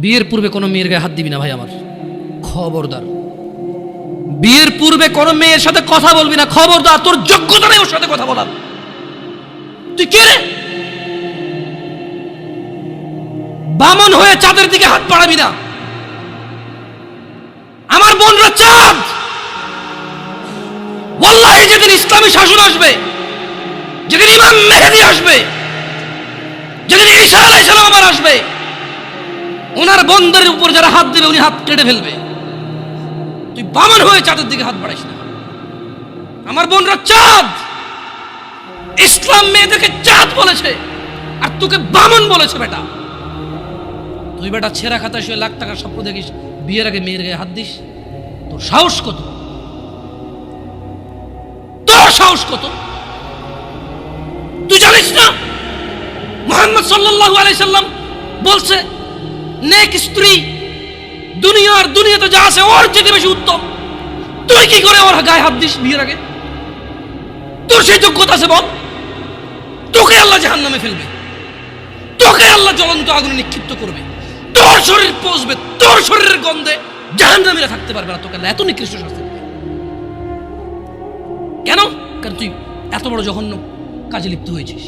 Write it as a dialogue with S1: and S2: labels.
S1: বিয়ের পূর্বে কোনো মেয়ের গায়ে হাত দিবি না ভাই আমার, খবরদার। বিয়ের পূর্বে কোনো মেয়ের সাথে কথা বলবি না, খবরদার। তোর যোগ্যতা নেই ওর সাথে কথা বলার। তুই কে রে? বামন হয়ে চাঁদের দিকে হাত বাড়াবি না। আমার বোনরা চাঁদ। ওয়াল্লাহি যেদিন ইসলামী শাসন আসবে, যেদিন ইমাম মেহেদী আসবে, যেদিন ঈসা আলাইহিস সালাম আবার আসবে, ওনার বন্ধের উপর যারা হাত দেবে উনি হাত কেটে ফেলবে। তুই বামন হয়ে চাঁদের দিকে হাত বাড়াইস না। আমার বোনরা চাঁদ। ইসলাম মেয়েদেরকে চাঁদ বলেছে আর তোকে বামন বলেছে। বেটা তুই বেটা ছেঁড়া খাতায় শুয়ে লাখ টাকার স্বপ্ন দেখিস, বিয়ের আগে মেয়ের গায়ে হাত দিস? তোর সাহস কত? তোর সাহস কত? তুই জানিস না মুহাম্মদ সাল্লাল্লাহু আলাইহি সাল্লাম বলছে নেক স্ত্রী দুনিয়াতে যা আছে ওর চেয়ে বেশি উত্তম। তুই কি করে ওর গায়ে হাত দিস বিয়ের আগে? তোর সেই যোগ্যতা আছে বল? তোকে আল্লাহ জাহান্নামে ফেলবে, তোকে আল্লাহ জ্বলন্ত আগুনে নিক্ষিপ্ত করবে, তোর শরীর পচবে, তোর শরীরের গন্ধে জাহান্নামীরা থাকতে পারবে না। তোকে আল্লাহ এত নিকৃষ্ট শাস্তি দেবে কেন? কারণ তুই এত বড় জঘন্য কাজে লিপ্ত হয়েছিস।